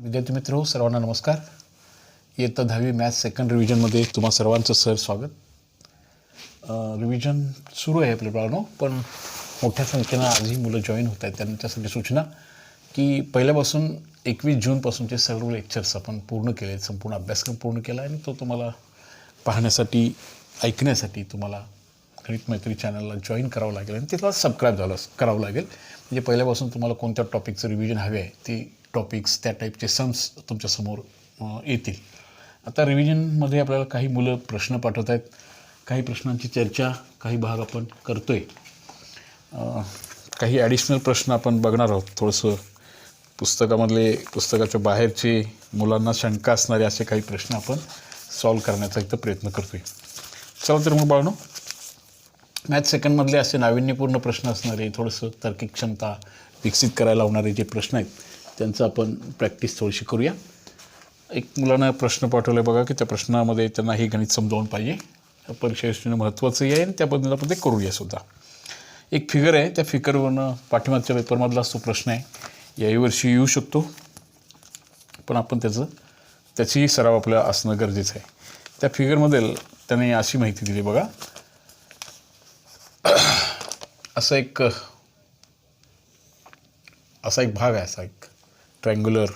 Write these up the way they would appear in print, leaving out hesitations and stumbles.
विद्यार्थी मित्र हो, सर्वांना नमस्कार. इयत्ता 10वी मॅथ्स सेकंड रिव्हिजनमध्ये तुम्हा सर्वांचं सर स्वागत. रिव्हिजन सुरू आहे आपल्या बाळांनो, पण मोठ्या संख्येनं आजही मुलं जॉईन होत आहेत. त्यांच्यासाठी सूचना की पहिल्यापासून 21 जूनपासूनचे सर्व लेक्चर्स आपण पूर्ण केले आहेत, संपूर्ण अभ्यासक्रम पूर्ण केला आहे आणि तो तुम्हाला पाहण्यासाठी ऐकण्यासाठी तुम्हाला गणित मैत्री चॅनलला जॉईन करावं लागेल आणि तिथला सबस्क्राईब करावं लागेल. म्हणजे पहिल्यापासून तुम्हाला कोणत्या टॉपिकचं रिव्हिजन हवे आहे ते टॉपिक्स त्या टाईपचे सम्स तुमच्यासमोर येतील. आता रिव्हिजनमध्ये आपल्याला काही मुलं प्रश्न पाठवत आहेत, काही प्रश्नांची चर्चा काही भाग आपण करतो आहे. काही ॲडिशनल प्रश्न आपण बघणार आहोत. थोडंसं पुस्तकाच्या बाहेरचे मुलांना शंका असणारे असे काही प्रश्न आपण सॉल्व करण्याचा इथं प्रयत्न करतो आहे. चला तर मग बाळांनो, मॅथ्स सेकंडमधले असे नाविन्यपूर्ण प्रश्न असणारे, थोडंसं तार्किक क्षमता विकसित करायला लावणारे जे प्रश्न आहेत त्यांचं आपण प्रॅक्टिस थोडीशी करूया. एक मुलानं प्रश्न पाठवला आहे बघा की त्या प्रश्नामध्ये त्यांना हे गणित समजावून पाहिजे. परीक्षा दृष्टीनं महत्त्वाचंही आहे आणि त्याबद्दल आपण ते करूया सुद्धा. एक फिगर आहे, त्या फिगरवरनं पाठीमागच्या पेपरमधलाच तो प्रश्न आहे. याही वर्षी येऊ शकतो, पण आपण त्याचीही सराव आपल्याला असणं गरजेचं आहे. त्या फिगरमध्ये त्याने अशी माहिती दिली बघा. असा एक भाग आहे, असा एक ट्रँग्युलर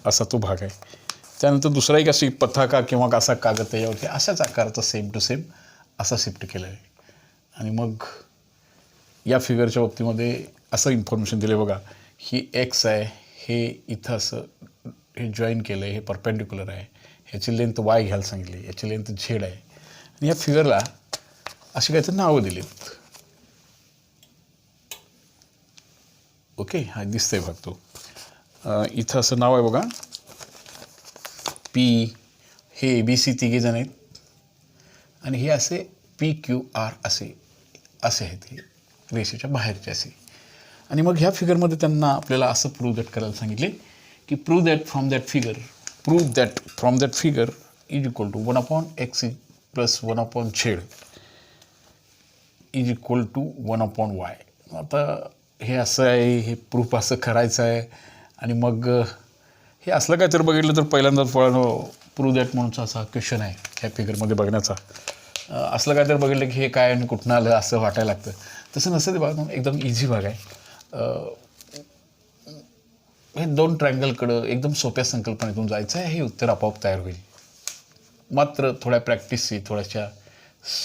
असा तो भाग आहे. त्यानंतर दुसरा एक अशी पताका किंवा असा कागद त्याच्यावरती अशाच आकाराचा सेम टू सेम असा शिफ्ट केला आहे. आणि मग या फिगरच्या बाबतीमध्ये असं इन्फॉर्मेशन दिले बघा. ही एक्स आहे, हे इथं असं हे जॉईन केलं आहे, हे परपेंडिक्युलर आहे, ह्याची लेंथ वाय घ्यायला सांगितली, याची लेंथ झेड आहे. आणि या फिगरला अशी काहीतरी नावं दिलीत. ओके, हा दिसतंय भाग तो. इथं असं नाव आहे बघा, पी. हे ABC तिघेजण आहेत आणि हे असे PQR असे आहेत, हे रेषेच्या बाहेरचे असे. आणि मग ह्या फिगरमध्ये त्यांना आपल्याला असं प्रूव्ह दॅट करायला सांगितले की prove that from that figure is equal to 1/x plus 1/z is equal to 1/y. आता हे असं आहे, हे प्रूफ असं करायचं आहे. आणि मग हे असलं काय तर बघितलं तर पहिल्यांदाच प्रूव्ह दॅट म्हणूनचा असा क्वेश्चन आहे ह्या फिगरमध्ये बघण्याचा. असलं काय तर बघितलं की हे काय आणि कुठनं आलं असं वाटायला लागतं. तसं नसतं ते बघा, एकदम इझी भाग आहे. हे दोन ट्रायंगलकडं एकदम सोप्या संकल्पनेतून जायचं आहे. हे उत्तर आपोआप तयार होईल. मात्र थोड्या प्रॅक्टिसची, थोड्याशा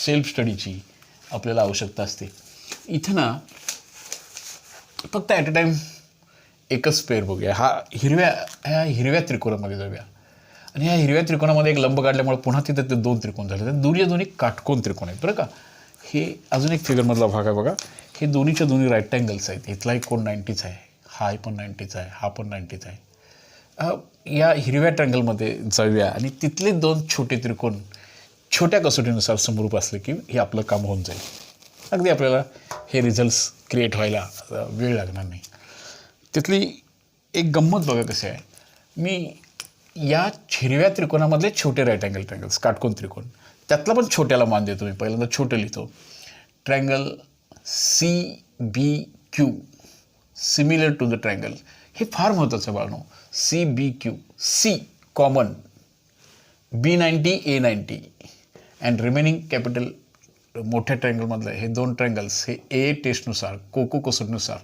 सेल्फ स्टडीची आपल्याला आवश्यकता असते. इथं ना फक्त ॲट अ टाईम एकच पेअर बघूया. ह्या हिरव्या त्रिकोणामध्ये जाऊया. आणि ह्या हिरव्या त्रिकोणामध्ये एक लंब काढल्यामुळे पुन्हा तिथं ते दोन त्रिकोण झाले. तर दोन्ही काटकोन त्रिकोण आहेत बरं का. हे अजून एक फिगरमधला भाग आहे बघा. हे दोन्हीच्या दोन्ही राईट अँगल्स आहेत. इथलाही कोण 90च आहे, हा पण 90च आहे, हा पण 90च आहे. या हिरव्या ट्रँगलमध्ये जाऊया आणि तिथले दोन छोटे त्रिकोण छोट्या कसोटीनुसार समरूप असले की हे आपलं काम होऊन जाईल. अगदी आपल्याला हे रिझल्ट्स क्रिएट व्हायला वेळ लागणार नाही. तिथली एक गंमत बघा कशी आहे. मी या हिरव्या त्रिकोणामधले छोटे राईट अँगल ट्रँगल्स, काटकोन त्रिकोण, त्यातला पण छोट्याला मान देतो. मी पहिल्यांदा छोटं लिहितो. Triangle CBQ similar to the triangle. हे फार महत्त्वाचं आहे बाळांनो. CBQ, C common, B90 A90 and remaining capital. मोठ्या ट्रँगलमधलं हे दोन ट्रँगल्स हे A टेस्टनुसार, कोको कसोटीनुसार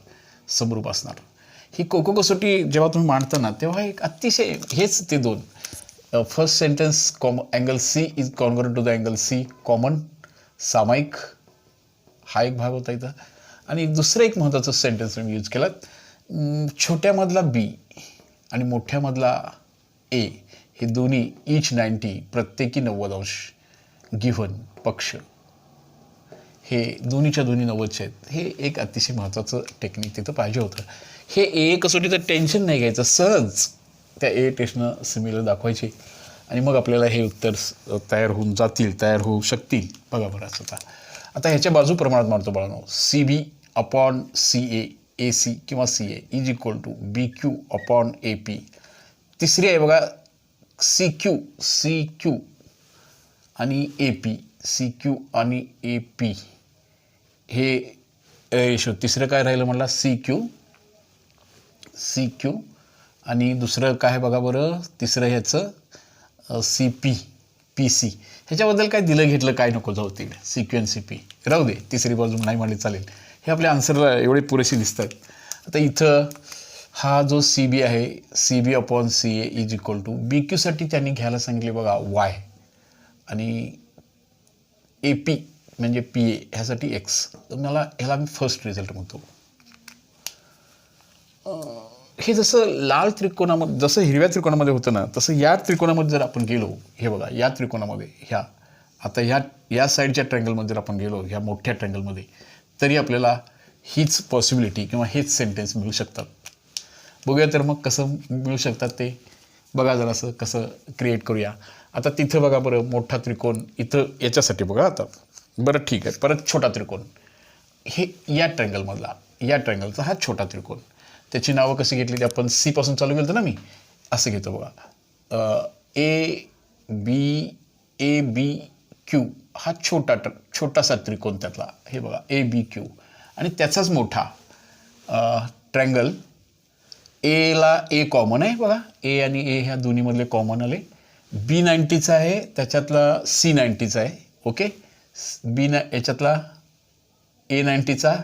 समरूप असणार. ही कोको कसोटी जेव्हा तुम्ही मांडता तेव्हा एक अतिशय हेच ते दोन. First sentence angle C is congruent to the angle C common, सामायिक, हा एक भाग होता इथं. आणि दुसरं एक महत्त्वाचं सेंटेन्स मी यूज केलात. छोट्यामधला B आणि मोठ्यामधला A हे दोन्ही इच 90 प्रत्येकी 90 अंश गिव्हन पक्ष, हे दोन्हीच्या दोन्ही 90चे आहेत. हे एक अतिशय महत्त्वाचं टेक्निक तिथं पाहिजे होतं. हे A कसोटीचं टेन्शन नाही घ्यायचं, सहज त्या A टेस्टनं सिमिलर दाखवायचे आणि मग आपल्याला हे उत्तर तयार होऊ शकतील. बघा बरं असं. आता ह्याच्या बाजू प्रमाणात मानतो बाळांनो. CB/CA AC किंवा CA is equal to BQ/AP. तिसरी आहे बघा CQ आणि AP. CQ आणि AP हे रेशो. तिसरं काय राहिलं म्हणला CQ आणि दुसरं काय बघा बरं, तिसरं ह्याचं PC ह्याच्याबद्दल काय दिलं घेतलं काय नको जाऊ तिकडे, CQ राहू दे, तिसरी बाजू नाही म्हणले चालेल. हे आपल्या आन्सरला एवढे पुरेसे दिसतात. आता इथं हा जो CB आहे, CB/CA इज इक्वल टू BQसाठी त्यांनी घ्यायला सांगितले बघा Y आणि AP म्हणजे PA ह्यासाठी X. तर मला ह्याला मी फर्स्ट रिझल्ट म्हणतो. हे जसं लाल त्रिकोणामध्ये, जसं हिरव्या त्रिकोणामध्ये होतं ना, तसं या त्रिकोणामध्ये जर आपण गेलो, हे बघा या त्रिकोणामध्ये आता या साईडच्या ट्रँगलमध्ये जर आपण गेलो, ह्या मोठ्या ट्रँगलमध्ये, तरी आपल्याला हीच पॉसिबिलिटी किंवा हेच सेंटेन्स मिळू शकतात. बघूया तर मग कसं मिळू शकतात ते बघा, जरासं कसं क्रिएट करूया. आता तिथं बघा बरं, मोठा त्रिकोण इथं याच्यासाठी बघा. आता बरं ठीक आहे, परत छोटा त्रिकोण, हे या ट्रँगलचा हा छोटा त्रिकोण, त्याची नावं कशी घेतली आपण C पासून चालू केलं ना, मी असं घेतो बघा. ABQ हा छोटासा त्रिकोण त्यातला, हे बघा ABQ, आणि त्याचाच मोठा ट्रँगल एला A कॉमन आहे बघा, A आणि A ह्या दोन्हीमधले कॉमन आले. B90चा आहे, त्याच्यातला C90चा आहे. ओके, याच्यातला A90चा,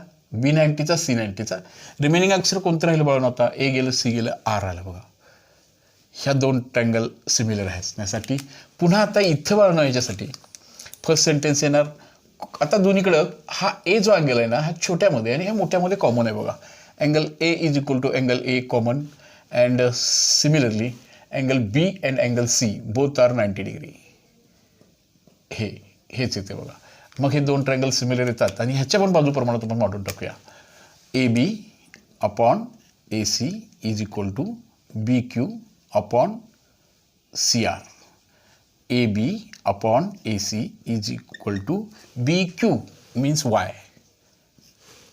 B90चा, C90चा. रिमेनिंग अक्षर कोणतं राहिलं बघा, आता A गेलं, C गेलं, R आलं बघा. ह्या दोन ट्रँगल सिमिलर असण्यासाठी पुन्हा आता इथं बघणं, याच्यासाठी फर्स्ट सेंटेन्स येणार. आता दोन्हीकडं हा A जो अँगल आहे ना, हा छोट्यामध्ये आणि ह्या मोठ्यामध्ये कॉमन आहे बघा. Angle A is equal to angle A common, and similarly angle B and angle C both are 90 degree. हेच येते बघा. मग हे दोन ट्रँगल सिमिलर येतात आणि ह्याच्या पण बाजू प्रमाणात आपण मांडून टाकूया. AB/AC is equal to BQ/CR. AB/AC is equal to BQ means Y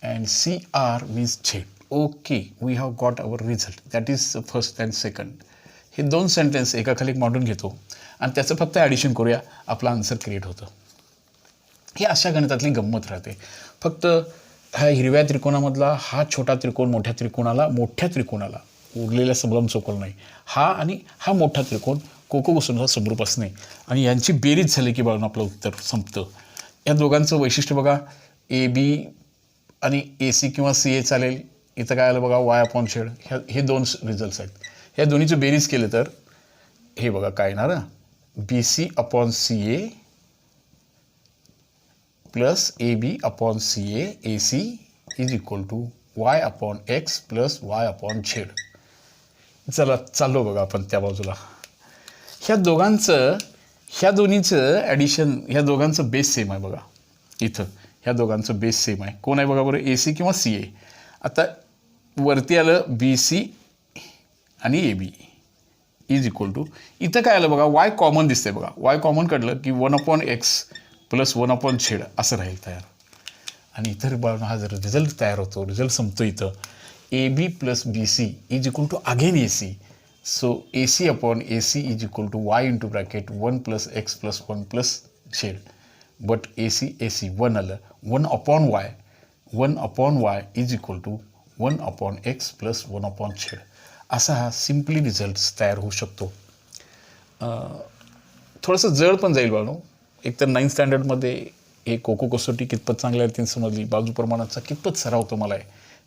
and CR means Z. Okay, we have got our result. That is first and second. हे दोन सेंटेन्स एकाखाली मांडून घेतो आणि त्याचं फक्त ॲडिशन करूया, आपला आन्सर क्रिएट होतं. ही अशा गणितातली गंमत राहते. फक्त ह्या हिरव्या त्रिकोणामधला हा छोटा त्रिकोण मोठ्या त्रिकोणाला उरलेल्या समलंब चौकोन नाही, हा आणि हा मोठा त्रिकोण कोकोबसूनचा समरूप असणे आणि यांची बेरीज झाली की बघा आपलं उत्तर संपतं. या दोघांचं वैशिष्ट्य बघा, AB आणि AC किंवा CA चालेल. इथं काय आलं बघा, Y/Z. हे दोन रिझल्ट्स आहेत. ह्या दोन्हीचं बेरीज केलं तर हे बघा काय येणार, BC/CA plus AB/CA AC is equal to Y/X plus Y/Z. चला चाललो बघा आपण त्या बाजूला. ह्या दोन्हीचं ॲडिशन, ह्या दोघांचं बेस सेम आहे बघा. इथं ह्या दोघांचं बेस सेम आहे. कोण आहे बघा बरं, AC किंवा CA. आता वरती आलं BC आणि AB इज इक्वल टू, इथं काय आलं बघा, Y कॉमन दिसतंय बघा. Y कॉमन काढलं की 1/X प्लस 1/Z असं राहील तयार. आणि इतर बघा हा जर रिझल्ट तयार होतो, रिझल्ट संपतो इथं. AB plus BC is equal to again AC. So AC/AC is equal to Y into bracket 1 plus X plus 1 plus Z. But AC 1 आलं, 1/Y is equal to 1/X plus 1/Z. असा हा simply result तयार होऊ शकतो. थोडंसं जड पण जाईल बाळनो. एकतर 9th स्टँडर्डमध्ये हे कोको कसोटी कितपत चांगल्या रीतीने समजली, बाजू प्रमाणाचा कितपत सराव तुम्हाला आहे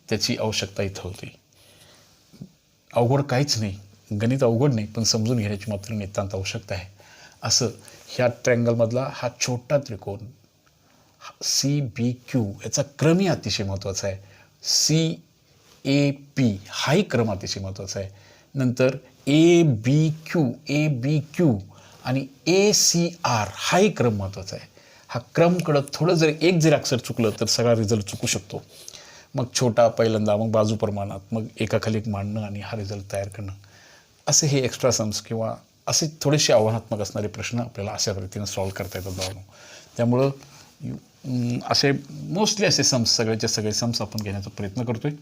त्याची आवश्यकता इथं होती. अवघड काहीच नाही, गणित अवघड नाही, पण समजून घेण्याची मात्र नितांत आवश्यकता आहे. असं ह्या ट्रँगलमधला हा छोटा त्रिकोण CBQ याचा क्रमही अतिशय महत्त्वाचा आहे. CAP हाही क्रम अतिशय महत्त्वाचा आहे. नंतर ABQ आणि ACR हाही क्रम महत्त्वाचा आहे. हा क्रमकडं थोडं जर जरी अक्षर चुकलं तर सगळा रिझल्ट चुकू शकतो. मग छोटा पहिल्यांदा, मग बाजू प्रमाणात, मग एकाखाली एक मांडणं आणि हा रिझल्ट तयार करणं, असे हे एक्स्ट्रा सम्स किंवा असे थोडेसे आव्हानात्मक असणारे प्रश्न आपल्याला अशा पद्धतीने सॉल्व्ह करता येतात बाळांनो. त्यामुळं असे मोस्टली असे सम्स, सगळ्याचे सगळे सम्स आपण घेण्याचा प्रयत्न करतो आहे.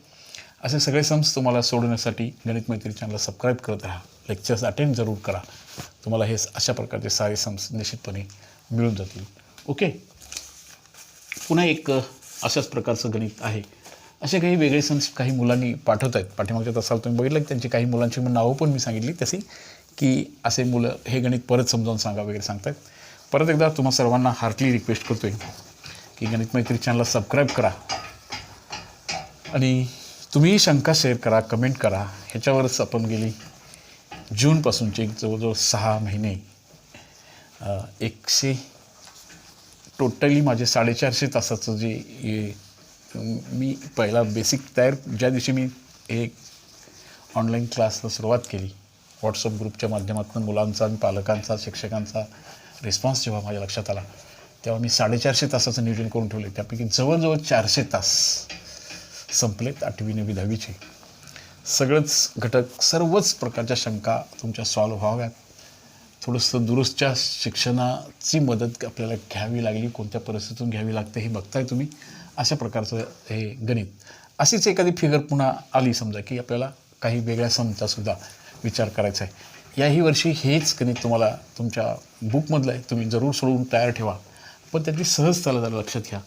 असे सगळे सम्स तुम्हाला सोडवण्यासाठी गणित मैत्री चॅनलला सबस्क्राईब करत राहा, लेक्चर्स अटेंड जरूर करा. तुम्हाला हे अशा प्रकारचे सारे सम्स निश्चितपणे मिळून जातील. ओके, पुन्हा एक अशाच प्रकारचं गणित आहे असे काही वेगळे सण काही मुलांनी पाठवत आहेत. पाठीमागच्या तासाला तुम्ही बघितलं की त्यांची काही मुलांची नावं पण मी सांगितली तशी, की असे मुलं हे गणित परत समजावून सांगा वगैरे सांगतात. परत एकदा तुम्हा सर्वांना हार्टली रिक्वेस्ट करतो आहे की गणित मैत्री चॅनलला सबस्क्राईब करा आणि तुम्ही शंका शेअर करा, कमेंट करा. ह्याच्यावरच आपण गेली जूनपासूनचे जवळजवळ 6 महिने 100 टोटली माझे 450 तासाचं जे मी पहिला बेसिक तयार ज्या दिवशी मी हे ऑनलाईन क्लासला सुरुवात केली, व्हॉट्सअप ग्रुपच्या माध्यमातून मुलांचा आणि पालकांचा, शिक्षकांचा रिस्पॉन्स जेव्हा माझ्या लक्षात आला, तेव्हा मी 450 तासाचं नियोजन करून ठेवले. त्यापैकी जवळजवळ 400 तास संपलेत 8वी 9वी 10वीचे. सगळंच घटक, सर्वच प्रकारच्या शंका तुमच्या सॉल्व्ह व्हाव्यात. थोडंसं दुरुस्तच्या शिक्षणाची मदत आपल्याला घ्यावी लागली, कोणत्या परिस्थितीतून घ्यावी लागते हे बघताय तुम्ही. अशा प्रकारचं हे गणित. अशीच एखादी फिगर पुन्हा आली समजा की आपल्याला काही वेगळ्या समजासुद्धा विचार करायचा आहे, याही वर्षी हेच गणित तुम्हाला तुमच्या बुकमधलं आहे, तुम्ही जरूर सोडवून तयार ठेवा. पण त्याची सहजताला जरा लक्षात घ्या.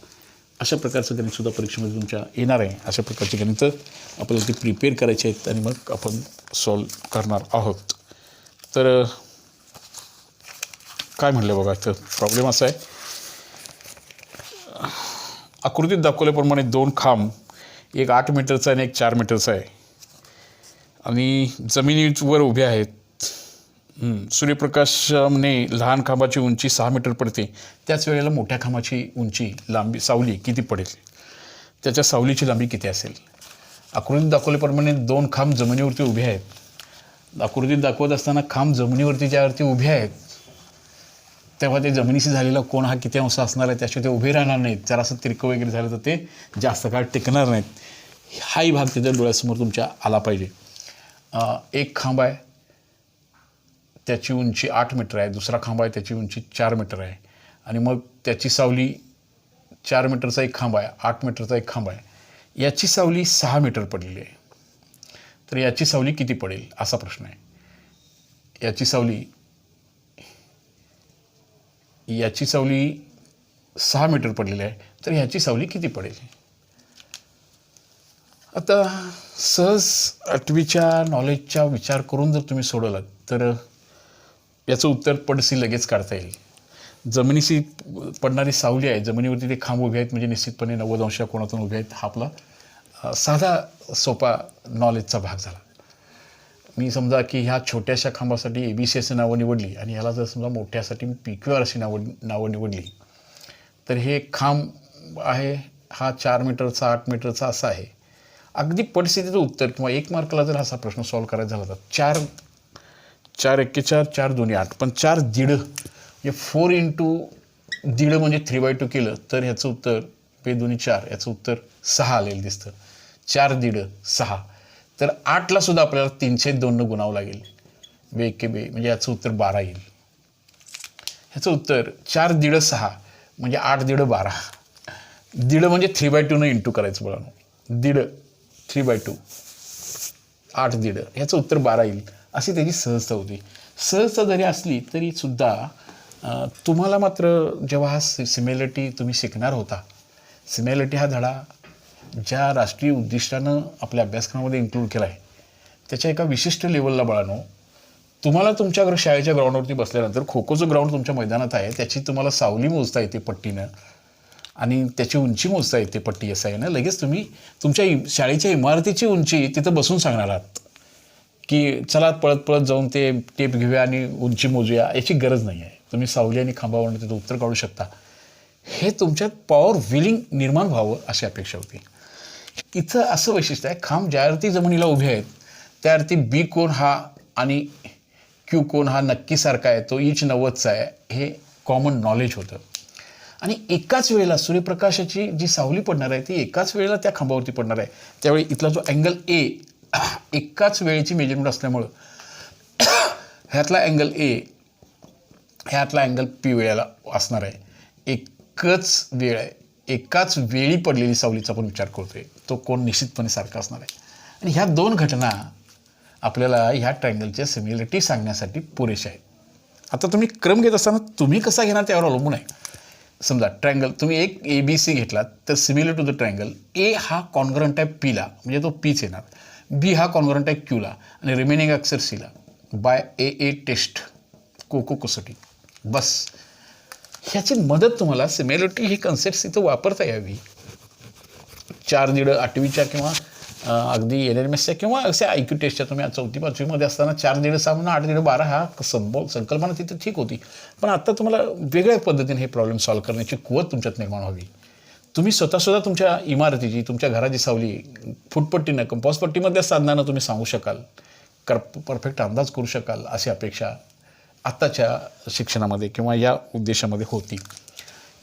अशा प्रकारचं गणितसुद्धा परीक्षेमध्ये तुमच्या येणार आहे. अशा प्रकारची गणितं आपल्याला ती प्रिपेअर करायची आहेत आणि मग आपण सॉल्व करणार आहोत. तर काय म्हणलं बघा, तर प्रॉब्लेम असा आहे, आकृतीत दाखवल्याप्रमाणे 2 खांब, एक 8 मीटरचा आणि एक 4 मीटरचा आहे आणि जमिनीवर उभे आहेत. सूर्यप्रकाशाने लहान खांबाची उंची 6 मीटर पडते. त्याच वेळेला मोठ्या खांबाची उंची, लांबी, सावली किती पडेल? त्याच्या सावलीची लांबी किती असेल? आकृतीत दाखवल्याप्रमाणे 2 खांब जमिनीवरती उभे आहेत. आकृतीत दाखवत असताना खांब जमिनीवरती ज्यावरती उभे आहेत तेव्हा ते जमिनीशी झालेला कोण हा किती अंश असणार आहे, त्याशिवाय ते उभे राहणार नाहीत. जरासं तिरकं वगैरे झालं तर ते जास्त काळ टिकणार नाहीत. हाही भाग त्याच्या डोळ्यासमोर तुमच्या आला पाहिजे. एक खांब आहे, त्याची उंची 8 मीटर आहे. दुसरा खांब आहे, त्याची उंची 4 मीटर आहे. आणि मग त्याची सावली 4 मीटरचा एक खांब आहे, 8 मीटरचा एक खांब आहे. याची सावली 6 मीटर पडलेली आहे. तर याची सावली किती पडेल असा प्रश्न आहे. याची सावली 6 मीटर पडलेली आहे, तर ह्याची सावली किती पडेल? आता सहज 8वीच्या नॉलेजचा विचार करून जर तुम्ही सोडवलात तर याचं उत्तर पडसी लगेच काढता येईल. जमिनीशी पडणारी सावली आहे, जमिनीवरती ते खांब उभे आहेत म्हणजे निश्चितपणे 90 अंश कोणातून उभे आहेत. हा आपला साधा सोपा नॉलेजचा भाग झाला. मी समजा की ह्या छोट्याशा खांबासाठी ABC अशी नावं निवडली आणि ह्याला जर समजा मोठ्यासाठी मी PQR अशी नावं निवडली, तर हे खांब आहे हा 4 मीटरचा 8 मीटरचा असा आहे. अगदी पडस्थितीचं उत्तर किंवा 1 मार्कला जर असा प्रश्न सॉल्व करायचा झाला तर 4 एक्के 4, 4 दोन्ही 8, पण 4 दीड म्हणजे 4 इंटू दीड म्हणजे 3/2 केलं तर ह्याचं उत्तर 2 दोन्ही 4, याचं उत्तर 6 आलेलं दिसतं. 4 दीड 6. तर 8ला सुद्धा आपल्याला 302 गुणावं लागेल. बे एक्के बे म्हणजे याचं उत्तर 12 येईल. ह्याचं उत्तर 4 दीड 6 म्हणजे 8 दीड 12. दीड म्हणजे 3/2 इंटू करायचं बघा. दीड 3/2, 8 दीड, ह्याचं उत्तर 12 येईल. अशी त्याची सहजता होती. सहजता जरी असली तरी सुद्धा तुम्हाला मात्र जेव्हा हा सिमिलरिटी तुम्ही शिकणार होता, सिमिलरिटी हा धडा ज्या राष्ट्रीय उद्दिष्टानं आपल्या अभ्यासक्रमामध्ये इन्क्लूड केला आहे त्याच्या एका विशिष्ट लेवलला बाळांनो, तुम्हाला तुमच्या शाळेच्या ग्राउंडवरती बसल्यानंतर खो खोचं ग्राउंड तुमच्या मैदानात आहे, त्याची तुम्हाला सावली मोजता येते पट्टीनं आणि त्याची उंची मोजता येते पट्टी असं आहे ना, लगेच तुम्ही तुमच्या शाळेच्या इमारतीची उंची तिथं बसून सांगणार आहात की चला पळत पळत जाऊन ते टेप घेऊया आणि उंची मोजूया, याची गरज नाही आहे. तुम्ही सावली आणि खांबावरून तिथं उत्तर काढू शकता. हे तुमच्यात पॉवर विलिंग निर्माण व्हावं अशी अपेक्षा होती. इथं असं वैशिष्ट्य आहे, खांब ज्यावरती जमिनीला उभे आहेत त्यावरती B कोन हा आणि Q कोन हा नक्की सारखा आहे, तो इच 90चा आहे, हे कॉमन नॉलेज होतं. आणि एकाच वेळेला सूर्यप्रकाशाची जी सावली पडणार आहे ती एकाच वेळेला त्या खांबावरती पडणार आहे. त्यावेळी इथला जो अँगल A एकाच वेळेची मेजरमेंट असल्यामुळं ह्यातला अँगल A ह्यातला अँगल P वेळेला असणार आहे. एकच वेळ आहे, एकाच वेळी पडलेली सावलीचा आपण विचार करतोय, तो कोण निश्चितपणे सारखा असणार आहे. आणि ह्या 2 घटना आपल्याला ह्या ट्रायंगलच्या सिमिलरिटी सांगण्यासाठी पुरेशा आहेत. आता तुम्ही क्रम घेत असताना तुम्ही कसा घेणार त्यावर अवलंबून आहे. समजा ट्रायंगल तुम्ही एक ABC घेतलात तर similar to the triangle A हा कॉन्ग्रंट आहे Pला, म्हणजे तो Pच येणार. B हा कॉन्ग्रंट आहे Qला आणि रिमेनिंग अक्षर Cला. बाय AA टेस्ट कोको कसोटी. बस ह्याची मदत तुम्हाला सिमिलरिटी ही कन्सेप्ट इथं वापरता यावी. 4 दीड 8वीच्या किंवा अगदी LLMSच्या किंवा असे IQ टेस्टच्या तुम्ही 4थी 5वीमध्ये असताना 4 दीड 6 म्हणून 8 दीड 12 हा संकल्पना तिथं ठीक होती. पण आता तुम्हाला वेगळ्या पद्धतीने हे प्रॉब्लेम सॉल्व्ह करण्याची कुवत तुमच्यात निर्माण व्हावी. तुम्ही स्वतः तुमच्या इमारतीची, तुमच्या घराची सावली फुटपट्टीनं, कंपाऊस पट्टीमधल्या साधनानं तुम्ही सांगू शकाल, परफेक्ट अंदाज करू शकाल अशी अपेक्षा आत्ताच्या शिक्षणामध्ये किंवा या उद्देशामध्ये होती.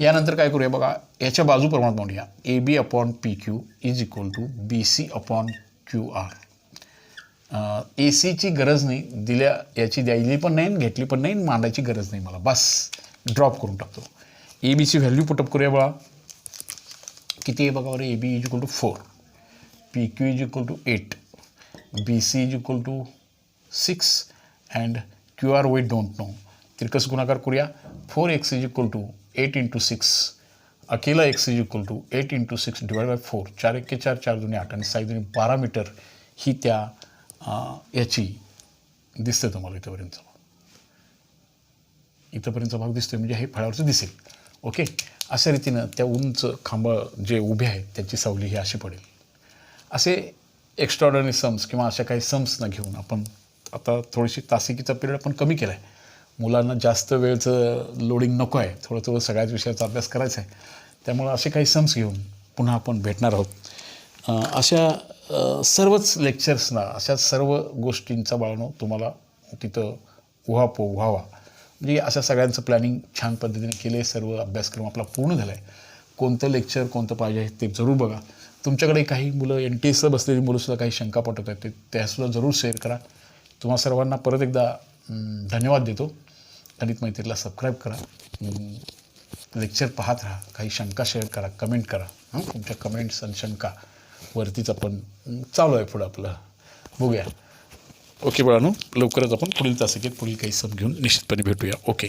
यानंतर काय करूया बघा, याच्या बाजू प्रमाणात म्हणूया AB/PQ is equal to BC upon QR. ACची गरज नाही, याची द्यायली पण नाही, घेतली पण नाही, मांडायची गरज नाही मला. बस ड्रॉप करून टाकतो. ABची व्हॅल्यू पुटअप करूया बघा. किती आहे बघा बरं. AB is equal to 4, PQ is equal to 8, BC is equal to 6 and QR we don't know. तिरकस गुणाकार करूया. 4x is equal to 8 into 6, अकेला x is equal to 8 into 6 divide by 4, 4 1 4, 4 2 8 आणि 6 2 12 मीटर ही त्या याची दिसते तुम्हाला इथंपर्यंतचा भाग दिसतोय, म्हणजे हे फळावरचं दिसेल. ओके, अशा रीतीनं त्या उंच खांब जे उभे आहेत त्याची सावली ही अशी पडेल. असे एक्स्ट्राऑर्डिनरी सम्स किंवा अशा काही सम्सना घेऊन आपण आता थोडीशी तासिकीचा पिरियड आपण कमी केला आहे. मुलांना जास्त वेळचं लोडिंग नको आहे, थोडं सगळ्याच विषयाचा अभ्यास करायचा आहे. त्यामुळं असे काही सम्स घेऊन पुन्हा आपण भेटणार आहोत. अशा सर्वच लेक्चर्सना, अशा सर्व गोष्टींचा बाळनो तुम्हाला तिथं उहापोह व्हावा. म्हणजे अशा सगळ्यांचं प्लॅनिंग छान पद्धतीने केलं आहे. सर्व अभ्यासक्रम आपला पूर्ण झाला आहे. कोणतं लेक्चर कोणतं पाहिजे ते जरूर बघा. तुमच्याकडे काही मुलं NTSला बसलेली मुलंसुद्धा काही शंका पटवत आहेत, त्यासुद्धा जरूर शेअर करा. तुम्हा सर्वांना परत एकदा धन्यवाद देतो. गणित मैत्रीला सबस्क्राईब करा, लेक्चर पाहत राहा, काही शंका शेअर करा, कमेंट करा. तुमच्या कमेंट्स आणि शंका वरतीच आपण चालू आहे पुढं आपलं बघूया. ओके बाळांनो, लवकरच आपण पुढील तासिकेत पुढील काही सम घेऊन निश्चितपणे भेटूया. ओके.